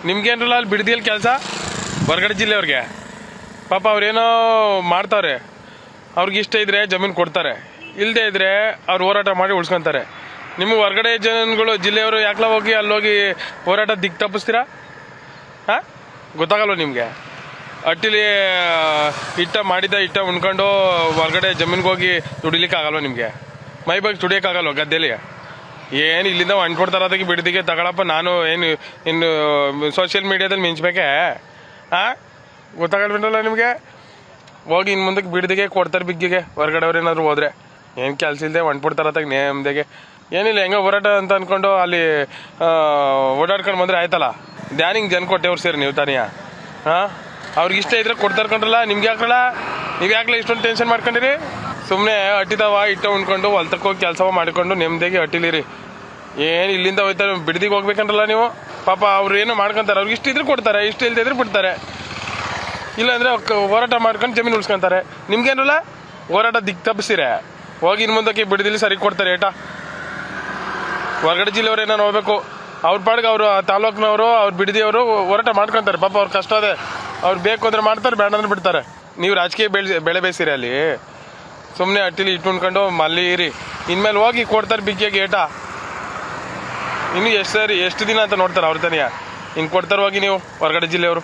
ನಿಮ್ಗೇನಲ್ಲ ಅಲ್ಲಿ ಬಿಡದಿಯಲ್ಲಿ ಕೆಲಸ ಹೊರಗಡೆ ಜಿಲ್ಲೆಯವ್ರಿಗೆ ಪಾಪ ಅವ್ರೇನೋ ಮಾಡ್ತಾವ್ರೆ. ಅವ್ರಿಗೆ ಇಷ್ಟ ಇದ್ರೆ ಜಮೀನು ಕೊಡ್ತಾರೆ, ಇಲ್ಲದೆ ಇದ್ರೆ ಅವ್ರು ಹೋರಾಟ ಮಾಡಿ ಉಳ್ಸ್ಕೊತಾರೆ. ನಿಮಗೆ ಹೊರಗಡೆ ಜನಗಳು ಜಿಲ್ಲೆಯವರು ಯಾಕಲ ಹೋಗಿ ಅಲ್ಲೋಗಿ ಹೋರಾಟ ದಿಕ್ಕು ತಪ್ಪಿಸ್ತೀರಾ? ಹಾಂ, ಗೊತ್ತಾಗಲ್ವ ನಿಮಗೆ? ಅಟ್ಟಿಲಿ ಇಟ್ಟ ಉಣ್ಕೊಂಡು ಹೊರಗಡೆ ಜಮೀನ್ಗೆ ಹೋಗಿ ದುಡಿಲಿಕ್ಕೆ ಆಗಲ್ವ ನಿಮಗೆ? ಮೈ ಬಗ್ಗೆ ದುಡಿಯೋಕ್ಕಾಗಲ್ವ ಗದ್ದೆಲಿ? ಏನು ಇಲ್ಲಿಂದ ಅಂಟ್ಕೊಡ್ತಾರೆ ಅದಕ್ಕೆ ಬಿಡದಿಗೆ ತಗೊಳಪ್ಪ. ನಾನು ಏನು ಇನ್ನು ಸೋಷಿಯಲ್ ಮೀಡಿಯಾದಲ್ಲಿ ಮಿಂಚ್ಬೇಕೆ? ಹಾಂ, ಗೊತ್ತಾಗಲ್ವಲ್ಲ ನಿಮಗೆ? ಹೋಗಿ ಇನ್ನು ಮುಂದಕ್ಕೆ ಬಿಡದಿಗೆ ಕೊಡ್ತಾರೆ ಬಿಗ್ಗಿಗೆ ಹೊರಗಡೆ ಅವ್ರು ಏನಾದ್ರು ಹೋದ್ರೆ. ಏನು ಕೆಲಸ ಇಲ್ಲದೆ ಹೊಂಟ್ಬಿಡ್ತಾರೆ ಅತ್ತಾಗ ನೇಮ್ದಿಗೆ. ಏನಿಲ್ಲ, ಹೆಂಗೋ ಹೋರಾಟ ಅಂತ ಅಂದ್ಕೊಂಡು ಅಲ್ಲಿ ಓಡಾಡ್ಕೊಂಡು ಬಂದರೆ ಆಯ್ತಲ್ಲ. ಧ್ಯಾನಿಂಗ್ ಜನ ಕೊಟ್ಟೆವ್ರು ಸೇರಿ ನೀವು ತಾನಿಯಾ? ಹಾಂ, ಅವ್ರಿಗೆ ಇಷ್ಟ ಇದ್ರೆ ಕೊಡ್ತಾರೆ ಕಂಡ್ರಲ್ಲ. ನಿಮ್ಗೆ ಯಾಕಲ್ಲ, ನೀವು ಯಾಕಲ್ಲ ಇಷ್ಟೊಂದು ಟೆನ್ಷನ್ ಮಾಡ್ಕೊಂಡಿರಿ? ಸುಮ್ಮನೆ ಅಟ್ಟಿದವ ಉಣ್ಕೊಂಡು ಹೊಲ್ತಕ್ಕೆ ಹೋಗಿ ಕೆಲಸ ಮಾಡಿಕೊಂಡು ನೆಮ್ಮದಿಯಾಗಿ ಅಟ್ಟಿಲಿರಿ. ಏನು ಇಲ್ಲಿಂದ ಹೋಯ್ತಾರೆ ಬಿಡದಿಗೆ ಹೋಗ್ಬೇಕಂದ್ರಲ್ಲ ನೀವು? ಪಾಪ ಅವ್ರು ಏನೋ ಮಾಡ್ಕೊತಾರೆ. ಅವ್ರಿಗೆ ಇಷ್ಟ ಇದ್ರೆ ಕೊಡ್ತಾರೆ, ಇಷ್ಟ ಇಲ್ಲದೆ ಇದ್ರೆ ಬಿಡ್ತಾರೆ. ಇಲ್ಲಾಂದರೆ ಹೋರಾಟ ಮಾಡ್ಕೊಂಡು ಜಮೀನು ಉಳಿಸ್ಕೊತಾರೆ. ನಿಮ್ಗೇನಲ್ಲ ಹೋರಾಟ ದಿಕ್ಕು ತಪ್ಪಿಸಿರೆ ಹೋಗಿ ಇನ್ನು ಮುಂದಕ್ಕೆ ಬಿಡದಿಲ್ಲಿ ಸರಿ ಕೊಡ್ತಾರೆ ಏಟ. ಹೊರಗಡೆ ಜಿಲ್ಲೆಯವ್ರು ಏನಾರು ಹೋಗ್ಬೇಕು, ಅವ್ರ ಪಾಡಿಗೆ ಅವರು ತಾಲೂಕಿನವರು ಅವ್ರು ಬಿಡದಿಯವರು ಹೋರಾಟ ಮಾಡ್ಕೊತಾರೆ. ಪಾಪ ಅವ್ರ ಕಷ್ಟ ಅದೇ, ಅವ್ರು ಬೇಕು ಅಂದರೆ ಮಾಡ್ತಾರೆ, ಬೇಡ ಅಂದ್ರೆ ಬಿಡ್ತಾರೆ. ನೀವು ರಾಜಕೀಯ ಬೆಳೆ ಬೇಯಿಸಿರಿ ಅಲ್ಲಿ. ಸುಮ್ಮನೆ ಅಟ್ಟಿಲಿ ಇಟ್ಕೊಂಡು ಮಲ್ಲಿ ಇರಿ. ಇನ್ಮೇಲೆ ಹೋಗಿ ಕೊಡ್ತಾರೆ ಬಿಗ್ಗಿಯಾಗಿ ಏಟ. ಇನ್ನು ಎಷ್ಟು ದಿನ ಅಂತ ನೋಡ್ತಾರೆ ಅವ್ರ ತನಿಯ? ಹಿಂಗೆ ಕೊಡ್ತಾರೆ ಹೋಗಿ ನೀವು ಹೊರಗಡೆ ಜಿಲ್ಲೆಯವರು.